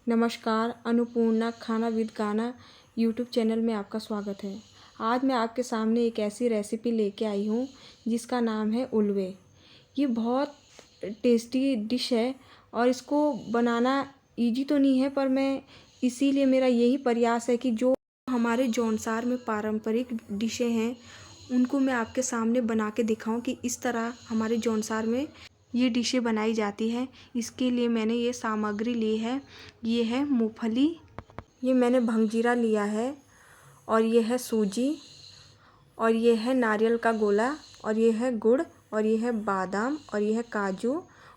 नमस्कार, अन्नपूर्णा खाना विद गाना यूट्यूब चैनल में आपका स्वागत है। आज मैं आपके सामने एक ऐसी रेसिपी लेके आई हूँ जिसका नाम है उलवे। ये बहुत टेस्टी डिश है और इसको बनाना इजी तो नहीं है, पर मैं इसीलिए मेरा यही प्रयास है कि जो हमारे जौनसार में पारंपरिक डिशें हैं उनको मैं आपके सामने बना के दिखाऊं कि इस तरह हमारे जौनसार में ये डिशें बनाई जाती है। इसके लिए मैंने ये सामग्री ली है। ये है मूंगफली, ये मैंने भंगजीरा लिया है, और ये है सूजी, और ये है नारियल का गोला, और ये है गुड़, और ये है बादाम, और ये है काजू,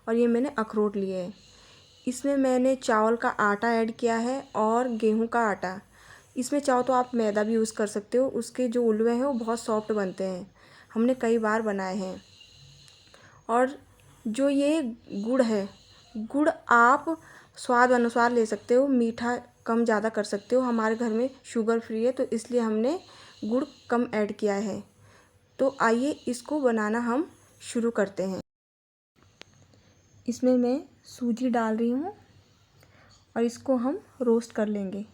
और ये मैंने अखरोट लिए है। इसमें मैंने चावल का आटा ऐड किया है और गेहूं का आटा। इसमें चाहो तो आप मैदा भी यूज़ कर सकते हो। उसके जो उलवे हैं वो बहुत सॉफ्ट बनते हैं, हमने कई बार बनाए हैं। और जो ये गुड़ है, गुड़ आप स्वाद अनुसार ले सकते हो, मीठा कम ज़्यादा कर सकते हो। हमारे घर में शुगर फ्री है तो इसलिए हमने गुड़ कम ऐड किया है। तो आइए इसको बनाना हम शुरू करते हैं। इसमें मैं सूजी डाल रही हूँ और इसको हम रोस्ट कर लेंगे।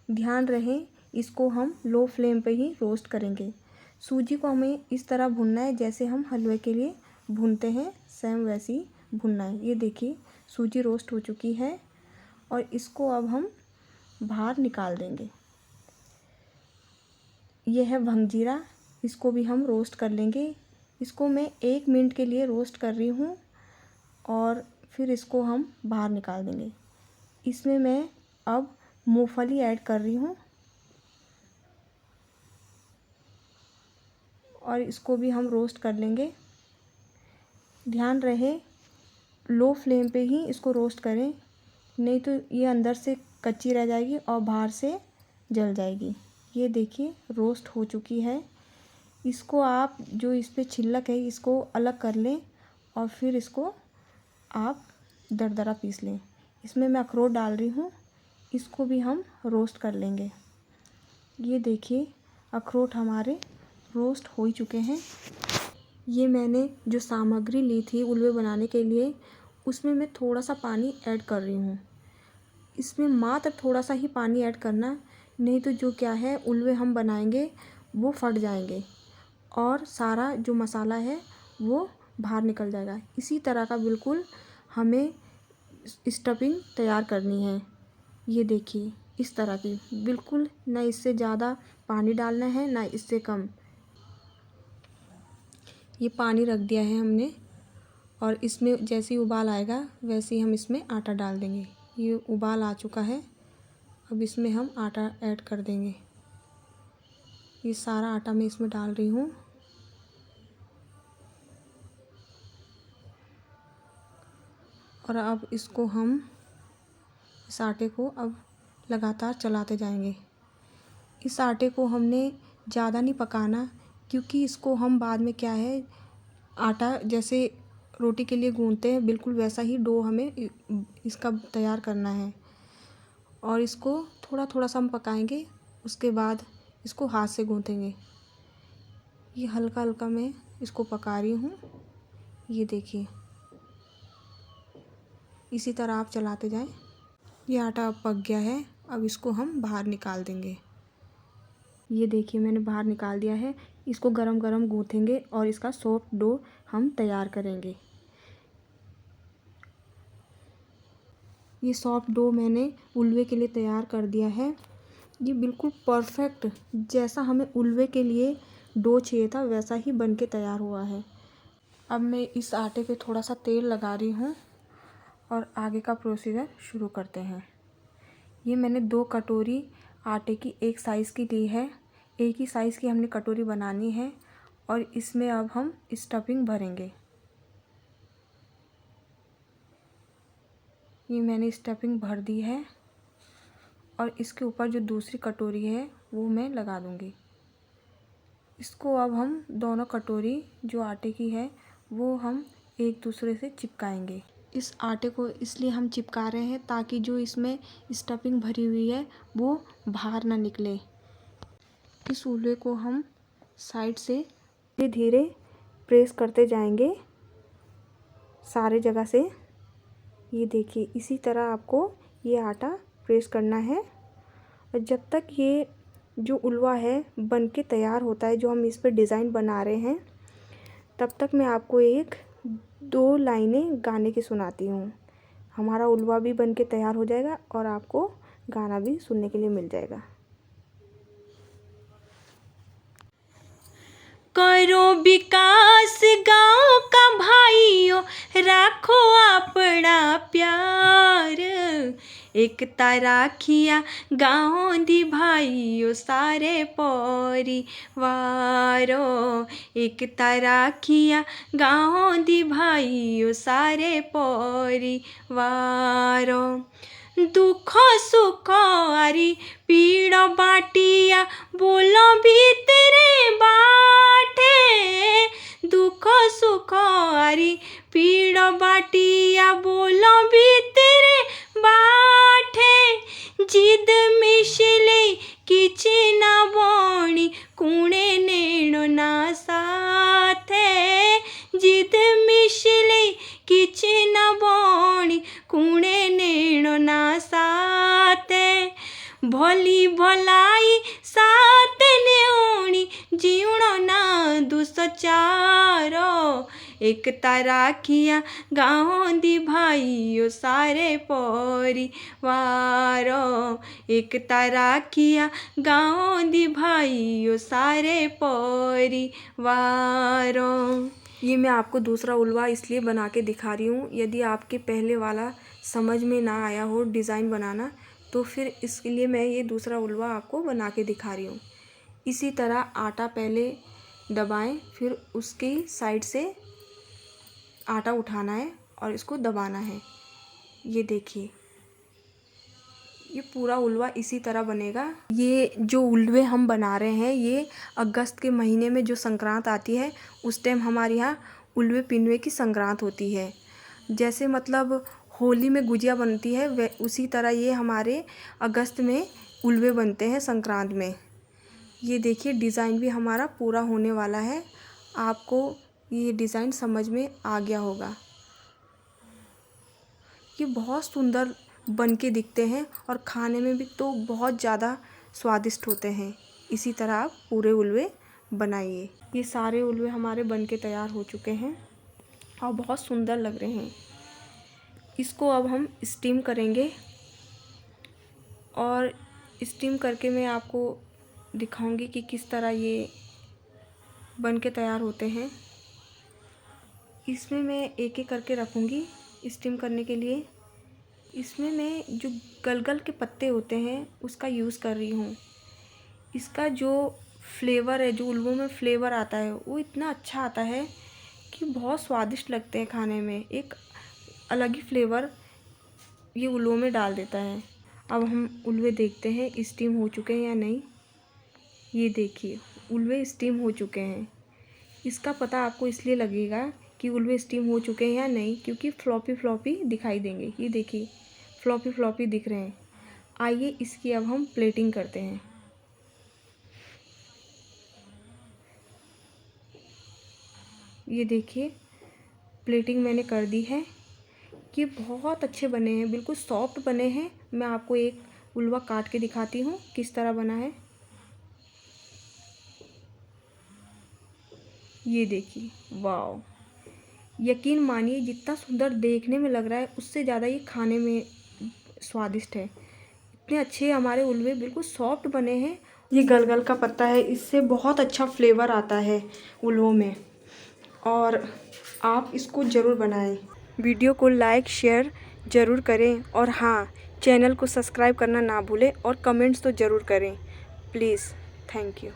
ध्यान रहे इसको हम लो फ्लेम पे ही रोस्ट करेंगे। सूजी को हमें इस तरह भूनना है जैसे हम हलवे के लिए भूनते हैं, सेम वैसे ही भूनना है। ये देखिए सूजी रोस्ट हो चुकी है और इसको अब हम बाहर निकाल देंगे। ये है भंगजीरा, इसको भी हम रोस्ट कर लेंगे। इसको मैं 1 मिनट के लिए रोस्ट कर रही हूँ और फिर इसको हम बाहर निकाल देंगे। इसमें मैं अब मूंगफली ऐड कर रही हूँ और इसको भी हम रोस्ट कर लेंगे। ध्यान रहे लो फ्लेम पे ही इसको रोस्ट करें, नहीं तो ये अंदर से कच्ची रह जाएगी और बाहर से जल जाएगी। ये देखिए रोस्ट हो चुकी है। इसको आप जो इस पे छिलक है इसको अलग कर लें और फिर इसको आप दरदरा पीस लें। इसमें मैं अखरोट डाल रही हूँ, इसको भी हम रोस्ट कर लेंगे। ये देखिए अखरोट हमारे रोस्ट हो ही चुके हैं। ये मैंने जो सामग्री ली थी उलवे बनाने के लिए, उसमें मैं थोड़ा सा पानी ऐड कर रही हूँ। इसमें मात्र थोड़ा सा ही पानी ऐड करना, नहीं तो जो क्या है उलवे हम बनाएंगे वो फट जाएंगे और सारा जो मसाला है वो बाहर निकल जाएगा। इसी तरह का बिल्कुल हमें स्टफिंग तैयार करनी है। ये देखिए इस तरह की, बिल्कुल ना इससे ज़्यादा पानी डालना है ना इससे कम। ये पानी रख दिया है हमने और इसमें जैसे ही उबाल आएगा वैसे ही हम इसमें आटा डाल देंगे। ये उबाल आ चुका है, अब इसमें हम आटा ऐड कर देंगे। ये सारा आटा मैं इसमें डाल रही हूँ और अब इसको हम इस आटे को अब लगातार चलाते जाएंगे। इस आटे को हमने ज़्यादा नहीं पकाना, क्योंकि इसको हम बाद में क्या है आटा जैसे रोटी के लिए गूंथते हैं बिल्कुल वैसा ही डो हमें इसका तैयार करना है। और इसको थोड़ा थोड़ा सा हम पकाएंगे, उसके बाद इसको हाथ से गूंथेंगे। ये हल्का हल्का मैं इसको पका रही हूँ। ये देखिए इसी तरह आप चलाते जाएं। ये आटा अब पक गया है, अब इसको हम बाहर निकाल देंगे। ये देखिए मैंने बाहर निकाल दिया है। इसको गरम गरम गूँथेंगे और इसका सॉफ्ट डो हम तैयार करेंगे। ये सॉफ्ट डो मैंने उलवे के लिए तैयार कर दिया है। ये बिल्कुल परफेक्ट जैसा हमें उलवे के लिए डो चाहिए था वैसा ही बन के तैयार हुआ है। अब मैं इस आटे पे थोड़ा सा तेल लगा रही हूँ और आगे का प्रोसीजर शुरू करते हैं। ये मैंने 2 कटोरी आटे की एक साइज़ की ली है। एक ही साइज़ की हमने कटोरी बनानी है और इसमें अब हम स्टफिंग भरेंगे। ये मैंने स्टफिंग भर दी है और इसके ऊपर जो दूसरी कटोरी है वो मैं लगा दूँगी। इसको अब हम दोनों कटोरी जो आटे की है वो हम एक दूसरे से चिपकाएंगे। इस आटे को इसलिए हम चिपका रहे हैं ताकि जो इसमें स्टफिंग भरी हुई है वो बाहर ना निकले। इस उलवे को हम साइड से धीरे धीरे प्रेस करते जाएंगे सारे जगह से। ये देखिए इसी तरह आपको ये आटा प्रेस करना है। और जब तक ये जो उल्वा है बन के तैयार होता है, जो हम इस पर डिज़ाइन बना रहे हैं, तब तक मैं आपको 1-2 लाइनें गाने की सुनाती हूँ। हमारा उल्वा भी बन के तैयार हो जाएगा और आपको गाना भी सुनने के लिए मिल जाएगा। करो विकास गाँव का भाइयों, राखो अपना प्यार। एकता राखिया गाँव दी भाइयों सारे परिवारों। एकता राखिया गाँव दी भाइयों सारे परिवारों। दुख सुख आरी पीड़ बाटिया बोलो भी तेरे बाटे। दुख सुख आरी पीड़ बाटिया बोलो भी तेरे बाटे। जिद मिशले किछि न बोणी कुणे नेणो ना साथे। जिद मिशले किछि न बोणी कुणे नेणो ना साथे। भली भलाई साथ नेउणी जीवणो ना दुसचारो। एकता राखिया गाँव दी भाइयों सारे परिवारों। एकता राखिया गाँव दी भाइयों सारे परिवारों। ये मैं आपको दूसरा उल्वा इसलिए बना के दिखा रही हूँ, यदि आपके पहले वाला समझ में ना आया हो डिज़ाइन बनाना, तो फिर इसके लिए मैं ये दूसरा उल्वा आपको बना के दिखा रही हूँ। इसी तरह आटा पहले दबाएं, फिर उसकी साइड से आटा उठाना है और इसको दबाना है। ये देखिए, ये पूरा उल्वा इसी तरह बनेगा। ये जो उल्वे हम बना रहे हैं, ये अगस्त के महीने में जो संक्रांत आती है, उस टाइम हमारे यहाँ उल्वे पिनवे की संक्रांत होती है। जैसे मतलब होली में गुजिया बनती है, वे उसी तरह ये हमारे अगस्त में उल्वे बनते हैं संक्रांत में। ये देखिए, डिज़ाइन भी हमारा पूरा होने वाला है। आपको ये डिज़ाइन समझ में आ गया होगा। ये बहुत सुंदर बन के दिखते हैं और खाने में भी तो बहुत ज़्यादा स्वादिष्ट होते हैं। इसी तरह आप पूरे उल्वे बनाइए। ये सारे उल्वे हमारे बन के तैयार हो चुके हैं और बहुत सुंदर लग रहे हैं। इसको अब हम स्टीम करेंगे और स्टीम करके मैं आपको दिखाऊंगी कि किस तरह ये बन के तैयार होते हैं। इसमें मैं एक एक करके रखूँगी स्टीम करने के लिए। इसमें मैं जो गलगल के पत्ते होते हैं उसका यूज़ कर रही हूँ। इसका जो फ्लेवर है, जो उल्वों में फ्लेवर आता है, वो इतना अच्छा आता है कि बहुत स्वादिष्ट लगते हैं खाने में। एक अलग ही फ्लेवर ये उल्वों में डाल देता है। अब हम उल्वे देखते हैं स्टीम हो चुके हैं या नहीं। ये देखिए, उल्वे स्टीम हो चुके हैं। इसका पता आपको इसलिए लगेगा कि उल्वे स्टीम हो चुके हैं या नहीं, क्योंकि फ्लॉपी फ्लॉपी दिखाई देंगे। ये देखिए, फ्लॉपी फ्लॉपी दिख रहे हैं। आइए इसकी अब हम प्लेटिंग करते हैं। ये देखिए, प्लेटिंग मैंने कर दी है। ये बहुत अच्छे बने हैं, बिल्कुल सॉफ्ट बने हैं। मैं आपको एक उल्वा काट के दिखाती हूँ किस तरह बना है। ये देखिए, वाह! यकीन मानिए, जितना सुंदर देखने में लग रहा है, उससे ज़्यादा ये खाने में स्वादिष्ट है। इतने अच्छे हमारे उल्वे बिल्कुल सॉफ्ट बने हैं। ये गलगल का पत्ता है, इससे बहुत अच्छा फ्लेवर आता है उल्वों में, और आप इसको ज़रूर बनाएं। वीडियो को लाइक शेयर ज़रूर करें और हाँ, चैनल को सब्सक्राइब करना ना भूलें और कमेंट्स तो ज़रूर करें प्लीज़। Thank you.